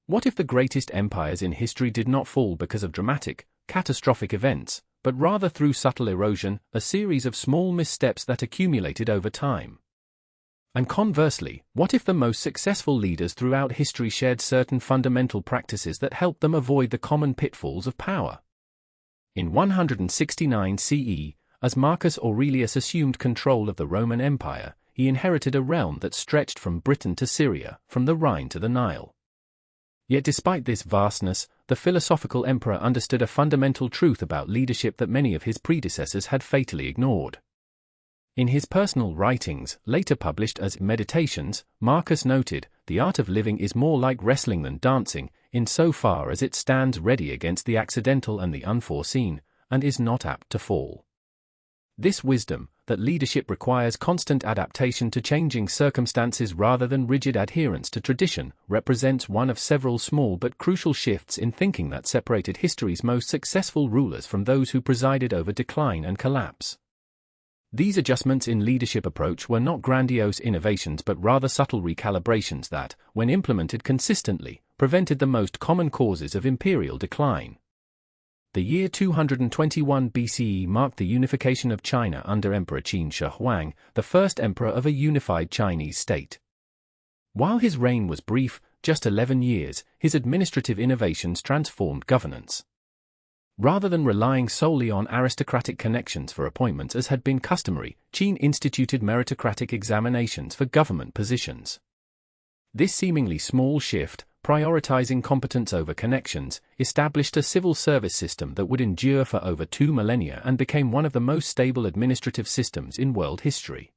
What if the greatest empires in history did not fall because of dramatic, catastrophic events, but rather through subtle erosion, a series of small missteps that accumulated over time? And conversely, what if the most successful leaders throughout history shared certain fundamental practices that helped them avoid the common pitfalls of power? In 169 CE, as Marcus Aurelius assumed control of the Roman Empire, he inherited a realm that stretched from Britain to Syria, from the Rhine to the Nile. Yet despite this vastness, the philosophical emperor understood a fundamental truth about leadership that many of his predecessors had fatally ignored. In his personal writings, later published as Meditations, Marcus noted, "The art of living is more like wrestling than dancing, insofar as it stands ready against the accidental and the unforeseen, and is not apt to fall." This wisdom, that leadership requires constant adaptation to changing circumstances rather than rigid adherence to tradition, represents one of several small but crucial shifts in thinking that separated history's most successful rulers from those who presided over decline and collapse. These adjustments in leadership approach were not grandiose innovations but rather subtle recalibrations that, when implemented consistently, prevented the most common causes of imperial decline. The year 221 BCE marked the unification of China under Emperor Qin Shi Huang, the first emperor of a unified Chinese state. While his reign was brief, just 11 years, his administrative innovations transformed governance. Rather than relying solely on aristocratic connections for appointments as had been customary, Qin instituted meritocratic examinations for government positions. This seemingly small shift, prioritizing competence over connections, established a civil service system that would endure for over 2 millennia and became one of the most stable administrative systems in world history.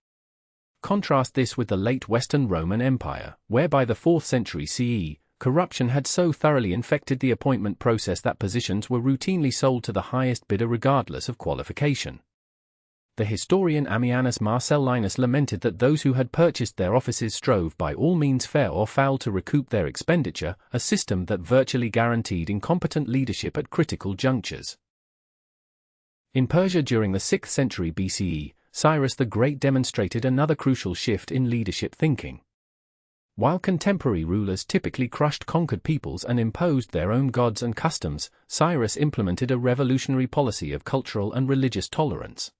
Contrast this with the late Western Roman Empire, where by the 4th century CE, corruption had so thoroughly infected the appointment process that positions were routinely sold to the highest bidder regardless of qualification. The historian Ammianus Marcellinus lamented that those who had purchased their offices strove by all means fair or foul to recoup their expenditure, a system that virtually guaranteed incompetent leadership at critical junctures. In Persia during the 6th century BCE, Cyrus the Great demonstrated another crucial shift in leadership thinking. While contemporary rulers typically crushed conquered peoples and imposed their own gods and customs, Cyrus implemented a revolutionary policy of cultural and religious tolerance.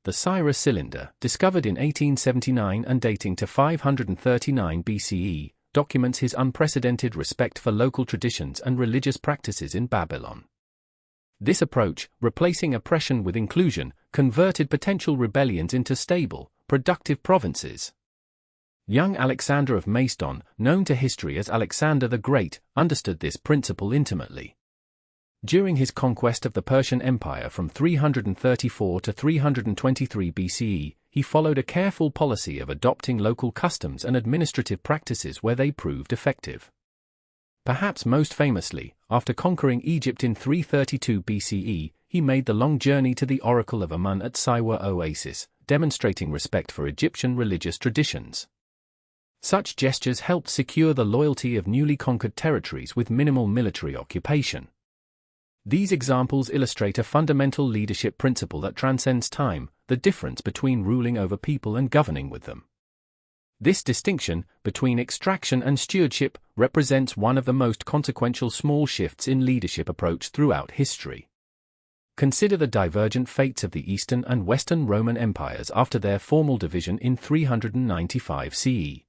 The Cyrus cylinder, discovered in 1879 and dating to 539 BCE, documents his unprecedented respect for local traditions and religious practices in Babylon. This approach, replacing oppression with inclusion, converted potential rebellions into stable, productive provinces. Young Alexander of Macedon, known to history as Alexander the Great, understood this principle intimately. During his conquest of the Persian Empire from 334 to 323 BCE, he followed a careful policy of adopting local customs and administrative practices where they proved effective. Perhaps most famously, after conquering Egypt in 332 BCE, he made the long journey to the Oracle of Amun at Siwa Oasis, demonstrating respect for Egyptian religious traditions. Such gestures helped secure the loyalty of newly conquered territories with minimal military occupation. These examples illustrate a fundamental leadership principle that transcends time, the difference between ruling over people and governing with them. This distinction, between extraction and stewardship, represents one of the most consequential small shifts in leadership approach throughout history. Consider the divergent fates of the Eastern and Western Roman empires after their formal division in 395 CE.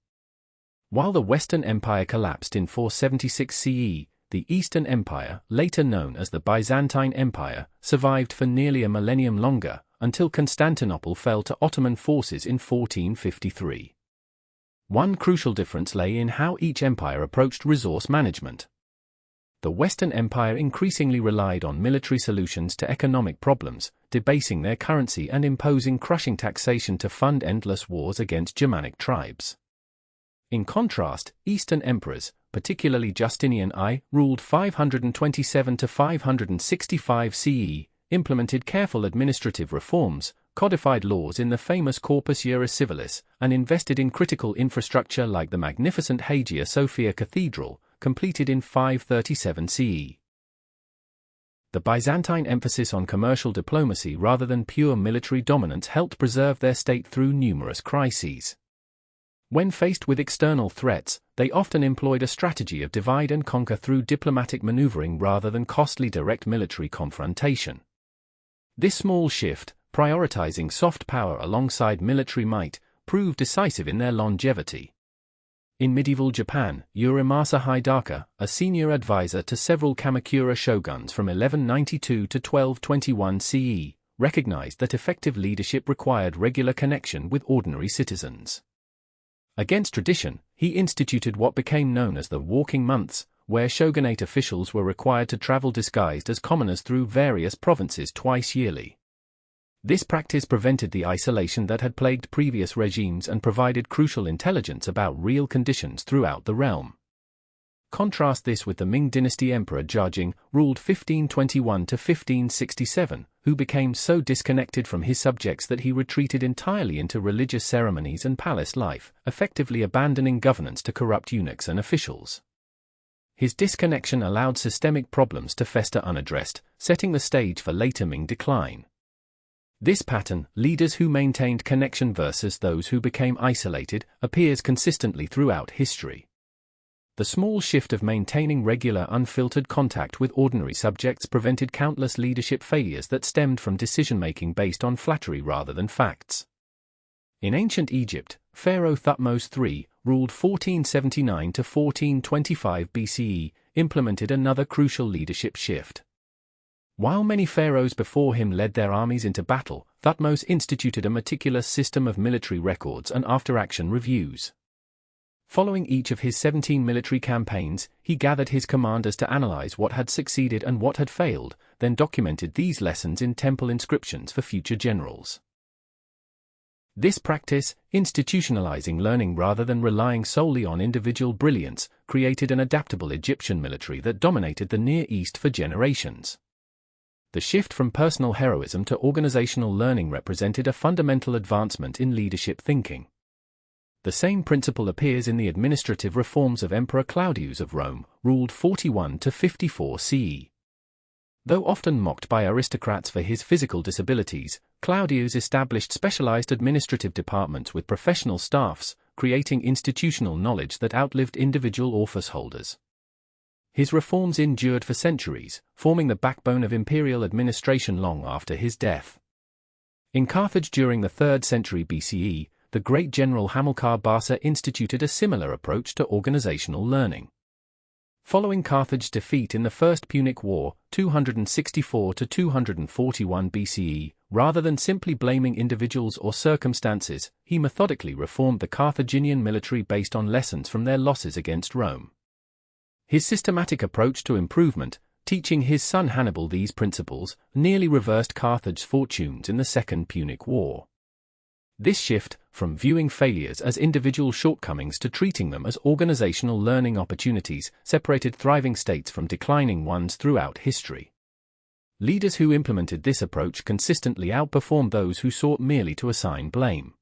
While the Western Empire collapsed in 476 CE, the Eastern Empire, later known as the Byzantine Empire, survived for nearly a millennium longer, until Constantinople fell to Ottoman forces in 1453. One crucial difference lay in how each empire approached resource management. The Western Empire increasingly relied on military solutions to economic problems, debasing their currency and imposing crushing taxation to fund endless wars against Germanic tribes. In contrast, Eastern emperors, particularly Justinian I, ruled 527 to 565 CE, implemented careful administrative reforms, codified laws in the famous Corpus Juris Civilis, and invested in critical infrastructure like the magnificent Hagia Sophia Cathedral, completed in 537 CE. The Byzantine emphasis on commercial diplomacy rather than pure military dominance helped preserve their state through numerous crises. When faced with external threats, they often employed a strategy of divide and conquer through diplomatic maneuvering rather than costly direct military confrontation. This small shift, prioritizing soft power alongside military might, proved decisive in their longevity. In medieval Japan, Uemasa Hidaka, a senior advisor to several Kamakura shoguns from 1192 to 1221 CE, recognized that effective leadership required regular connection with ordinary citizens. Against tradition, he instituted what became known as the walking months, where shogunate officials were required to travel disguised as commoners through various provinces twice yearly. This practice prevented the isolation that had plagued previous regimes and provided crucial intelligence about real conditions throughout the realm. Contrast this with the Ming dynasty Emperor Jiajing, ruled 1521 to 1567, who became so disconnected from his subjects that he retreated entirely into religious ceremonies and palace life, effectively abandoning governance to corrupt eunuchs and officials. His disconnection allowed systemic problems to fester unaddressed, setting the stage for later Ming decline. This pattern, leaders who maintained connection versus those who became isolated, appears consistently throughout history. The small shift of maintaining regular unfiltered contact with ordinary subjects prevented countless leadership failures that stemmed from decision-making based on flattery rather than facts. In ancient Egypt, Pharaoh Thutmose III, ruled 1479 to 1425 BCE, implemented another crucial leadership shift. While many pharaohs before him led their armies into battle, Thutmose instituted a meticulous system of military records and after-action reviews. Following each of his 17 military campaigns, he gathered his commanders to analyze what had succeeded and what had failed, then documented these lessons in temple inscriptions for future generals. This practice, institutionalizing learning rather than relying solely on individual brilliance, created an adaptable Egyptian military that dominated the Near East for generations. The shift from personal heroism to organizational learning represented a fundamental advancement in leadership thinking. The same principle appears in the administrative reforms of Emperor Claudius of Rome, ruled 41 to 54 CE. Though often mocked by aristocrats for his physical disabilities, Claudius established specialized administrative departments with professional staffs, creating institutional knowledge that outlived individual office holders. His reforms endured for centuries, forming the backbone of imperial administration long after his death. In Carthage during the 3rd century BCE, the great general Hamilcar Barca instituted a similar approach to organizational learning. Following Carthage's defeat in the First Punic War, 264 to 241 BCE, rather than simply blaming individuals or circumstances, he methodically reformed the Carthaginian military based on lessons from their losses against Rome. His systematic approach to improvement, teaching his son Hannibal these principles, nearly reversed Carthage's fortunes in the Second Punic War. This shift, from viewing failures as individual shortcomings to treating them as organizational learning opportunities, separated thriving states from declining ones throughout history. Leaders who implemented this approach consistently outperformed those who sought merely to assign blame.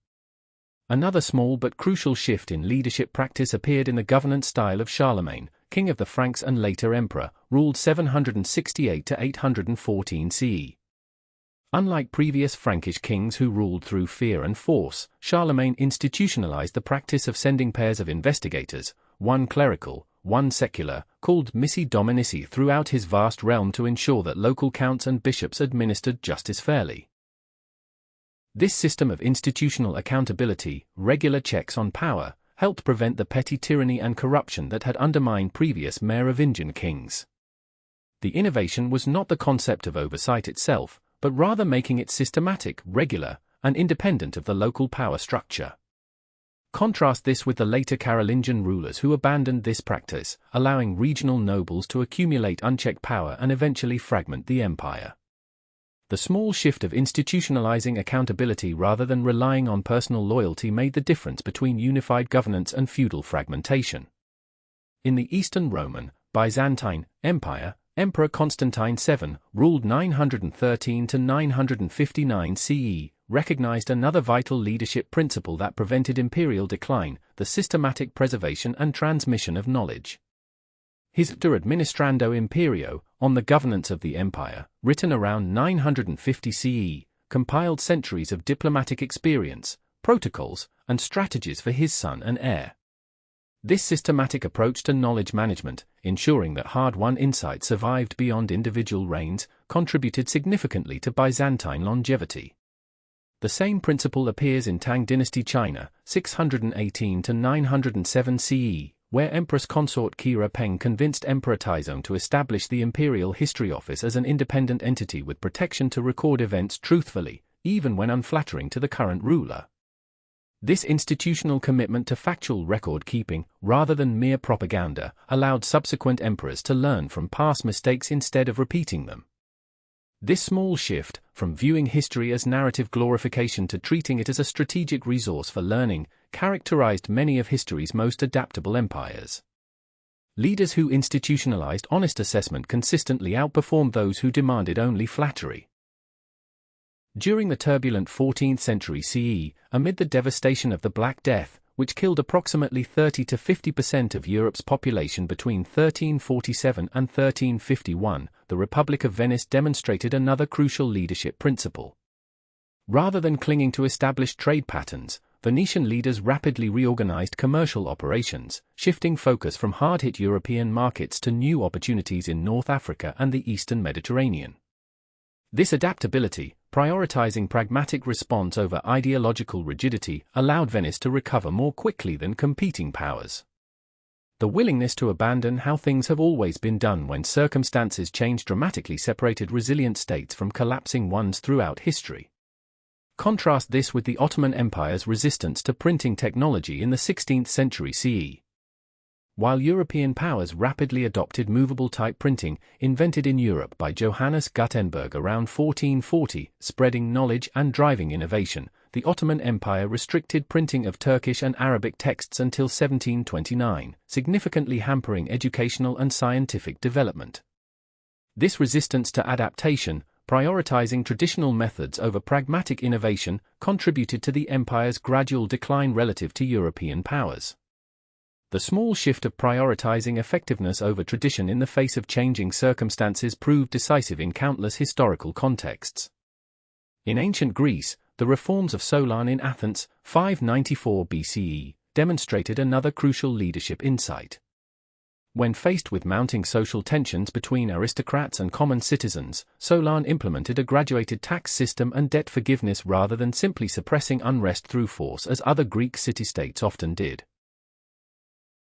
Another small but crucial shift in leadership practice appeared in the governance style of Charlemagne, king of the Franks and later emperor, ruled 768 to 814 CE. Unlike previous Frankish kings who ruled through fear and force, Charlemagne institutionalized the practice of sending pairs of investigators, one clerical, one secular, called missi dominici throughout his vast realm to ensure that local counts and bishops administered justice fairly. This system of institutional accountability, regular checks on power, helped prevent the petty tyranny and corruption that had undermined previous Merovingian kings. The innovation was not the concept of oversight itself, but rather making it systematic, regular, and independent of the local power structure. Contrast this with the later Carolingian rulers who abandoned this practice, allowing regional nobles to accumulate unchecked power and eventually fragment the empire. The small shift of institutionalizing accountability rather than relying on personal loyalty made the difference between unified governance and feudal fragmentation. In the Eastern Roman, Byzantine Empire, Emperor Constantine VII, ruled 913 to 959 CE, recognized another vital leadership principle that prevented imperial decline: the systematic preservation and transmission of knowledge. His De Administrando Imperio, on the governance of the empire, written around 950 CE, compiled centuries of diplomatic experience, protocols, and strategies for his son and heir. This systematic approach to knowledge management, ensuring that hard-won insight survived beyond individual reigns, contributed significantly to Byzantine longevity. The same principle appears in Tang dynasty China, 618 to 907 CE, where Empress Consort Kira Peng convinced Emperor Taizong to establish the Imperial History Office as an independent entity with protection to record events truthfully, even when unflattering to the current ruler. This institutional commitment to factual record-keeping, rather than mere propaganda, allowed subsequent emperors to learn from past mistakes instead of repeating them. This small shift, from viewing history as narrative glorification to treating it as a strategic resource for learning, characterized many of history's most adaptable empires. Leaders who institutionalized honest assessment consistently outperformed those who demanded only flattery. During the turbulent 14th century CE, amid the devastation of the Black Death, which killed approximately 30 to 50% of Europe's population between 1347 and 1351, the Republic of Venice demonstrated another crucial leadership principle. Rather than clinging to established trade patterns, Venetian leaders rapidly reorganized commercial operations, shifting focus from hard-hit European markets to new opportunities in North Africa and the Eastern Mediterranean. This adaptability, prioritizing pragmatic response over ideological rigidity, allowed Venice to recover more quickly than competing powers. The willingness to abandon how things have always been done when circumstances change dramatically separated resilient states from collapsing ones throughout history. Contrast this with the Ottoman Empire's resistance to printing technology in the 16th century CE. While European powers rapidly adopted movable type printing, invented in Europe by Johannes Gutenberg around 1440, spreading knowledge and driving innovation, the Ottoman Empire restricted printing of Turkish and Arabic texts until 1729, significantly hampering educational and scientific development. This resistance to adaptation, prioritizing traditional methods over pragmatic innovation, contributed to the empire's gradual decline relative to European powers. The small shift of prioritizing effectiveness over tradition in the face of changing circumstances proved decisive in countless historical contexts. In ancient Greece, the reforms of Solon in Athens, 594 BCE, demonstrated another crucial leadership insight. When faced with mounting social tensions between aristocrats and common citizens, Solon implemented a graduated tax system and debt forgiveness rather than simply suppressing unrest through force as other Greek city-states often did.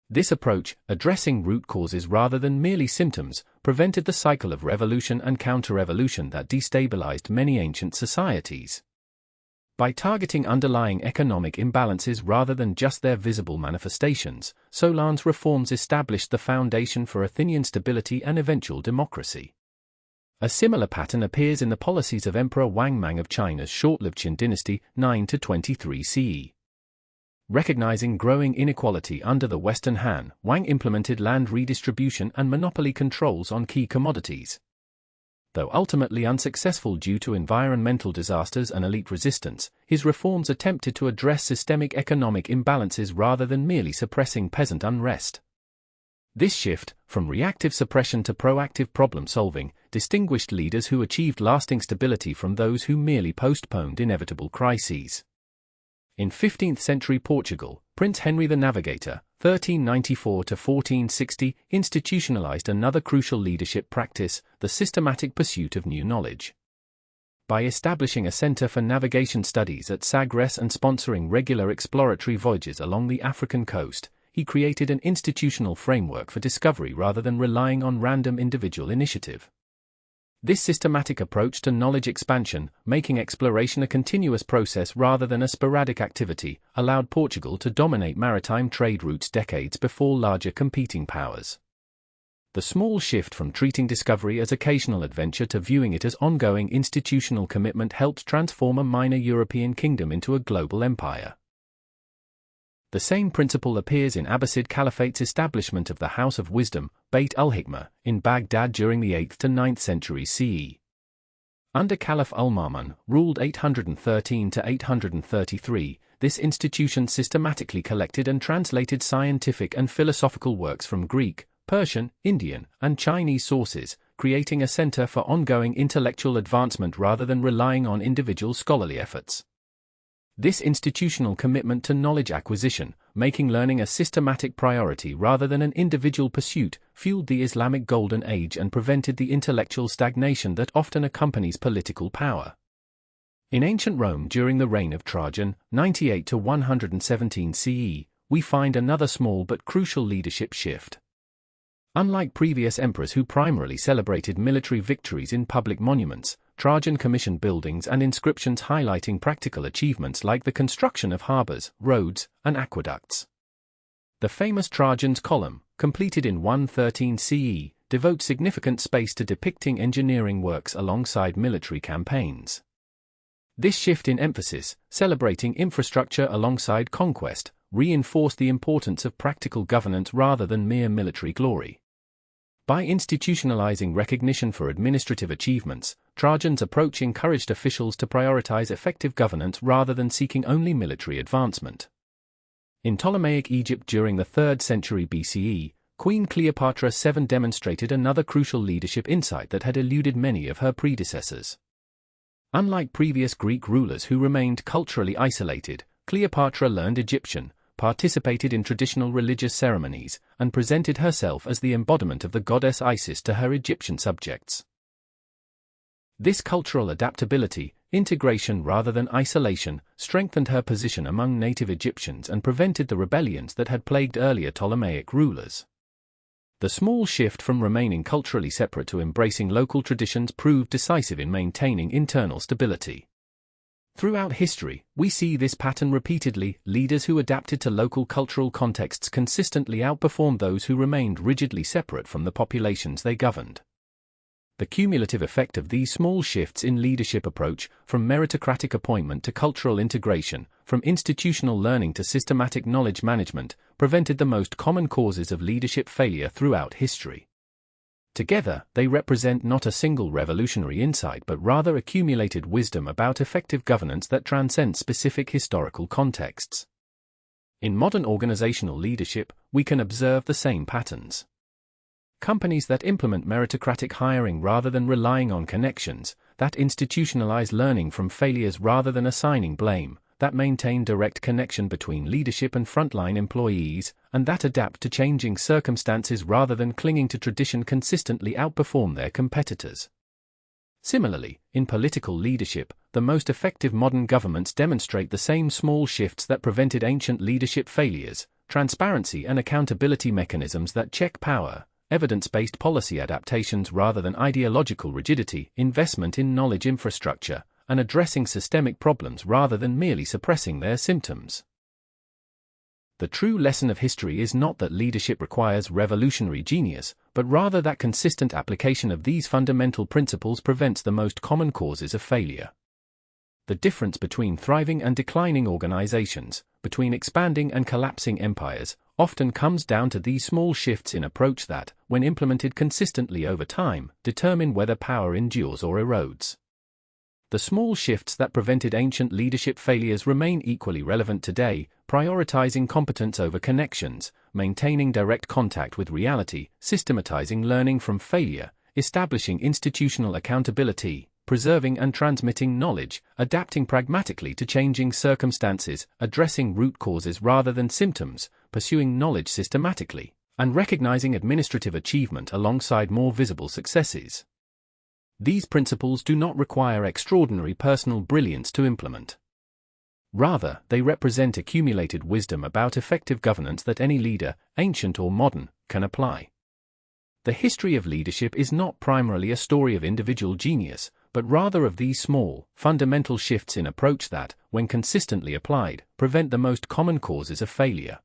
This approach, addressing root causes rather than merely symptoms, prevented the cycle of revolution and counter-revolution that destabilized many ancient societies. By targeting underlying economic imbalances rather than just their visible manifestations, Solon's reforms established the foundation for Athenian stability and eventual democracy. A similar pattern appears in the policies of Emperor Wang Mang of China's short-lived Qin dynasty, 9 to 23 CE. Recognizing growing inequality under the Western Han, Wang implemented land redistribution and monopoly controls on key commodities. Though ultimately unsuccessful due to environmental disasters and elite resistance, his reforms attempted to address systemic economic imbalances rather than merely suppressing peasant unrest. This shift, from reactive suppression to proactive problem-solving, distinguished leaders who achieved lasting stability from those who merely postponed inevitable crises. In 15th-century Portugal, Prince Henry the Navigator, 1394 to 1460, institutionalized another crucial leadership practice, the systematic pursuit of new knowledge. By establishing a center for navigation studies at Sagres and sponsoring regular exploratory voyages along the African coast, he created an institutional framework for discovery rather than relying on random individual initiative. This systematic approach to knowledge expansion, making exploration a continuous process rather than a sporadic activity, allowed Portugal to dominate maritime trade routes decades before larger competing powers. The small shift from treating discovery as occasional adventure to viewing it as ongoing institutional commitment helped transform a minor European kingdom into a global empire. The same principle appears in Abbasid Caliphate's establishment of the House of Wisdom, Beit al-Hikmah, in Baghdad during the 8th to 9th centuries CE. Under Caliph al-Ma'mun, ruled 813 to 833, this institution systematically collected and translated scientific and philosophical works from Greek, Persian, Indian, and Chinese sources, creating a center for ongoing intellectual advancement rather than relying on individual scholarly efforts. This institutional commitment to knowledge acquisition, making learning a systematic priority rather than an individual pursuit, fueled the Islamic Golden Age and prevented the intellectual stagnation that often accompanies political power. In ancient Rome during the reign of Trajan, 98 to 117 CE, we find another small but crucial leadership shift. Unlike previous emperors who primarily celebrated military victories in public monuments, Trajan commissioned buildings and inscriptions highlighting practical achievements like the construction of harbors, roads, and aqueducts. The famous Trajan's Column, completed in 113 CE, devotes significant space to depicting engineering works alongside military campaigns. This shift in emphasis, celebrating infrastructure alongside conquest, reinforced the importance of practical governance rather than mere military glory. By institutionalizing recognition for administrative achievements, Trajan's approach encouraged officials to prioritize effective governance rather than seeking only military advancement. In Ptolemaic Egypt during the 3rd century BCE, Queen Cleopatra VII demonstrated another crucial leadership insight that had eluded many of her predecessors. Unlike previous Greek rulers who remained culturally isolated, Cleopatra learned Egyptian, participated in traditional religious ceremonies, and presented herself as the embodiment of the goddess Isis to her Egyptian subjects. This cultural adaptability, integration rather than isolation, strengthened her position among native Egyptians and prevented the rebellions that had plagued earlier Ptolemaic rulers. The small shift from remaining culturally separate to embracing local traditions proved decisive in maintaining internal stability. Throughout history, we see this pattern repeatedly. Leaders who adapted to local cultural contexts consistently outperformed those who remained rigidly separate from the populations they governed. The cumulative effect of these small shifts in leadership approach, from meritocratic appointment to cultural integration, from institutional learning to systematic knowledge management, prevented the most common causes of leadership failure throughout history. Together, they represent not a single revolutionary insight but rather accumulated wisdom about effective governance that transcends specific historical contexts. In modern organizational leadership, we can observe the same patterns. Companies that implement meritocratic hiring rather than relying on connections, that institutionalize learning from failures rather than assigning blame, that maintain direct connection between leadership and frontline employees, and that adapt to changing circumstances rather than clinging to tradition consistently outperform their competitors. Similarly, in political leadership, the most effective modern governments demonstrate the same small shifts that prevented ancient leadership failures: transparency and accountability mechanisms that check power, evidence-based policy adaptations rather than ideological rigidity, investment in knowledge infrastructure, and addressing systemic problems rather than merely suppressing their symptoms. The true lesson of history is not that leadership requires revolutionary genius, but rather that consistent application of these fundamental principles prevents the most common causes of failure. The difference between thriving and declining organizations, between expanding and collapsing empires, often comes down to these small shifts in approach that, when implemented consistently over time, determine whether power endures or erodes. The small shifts that prevented ancient leadership failures remain equally relevant today: prioritizing competence over connections, maintaining direct contact with reality, systematizing learning from failure, establishing institutional accountability, preserving and transmitting knowledge, adapting pragmatically to changing circumstances, addressing root causes rather than symptoms, pursuing knowledge systematically, and recognizing administrative achievement alongside more visible successes. These principles do not require extraordinary personal brilliance to implement. Rather, they represent accumulated wisdom about effective governance that any leader, ancient or modern, can apply. The history of leadership is not primarily a story of individual genius, but rather of these small, fundamental shifts in approach that, when consistently applied, prevent the most common causes of failure.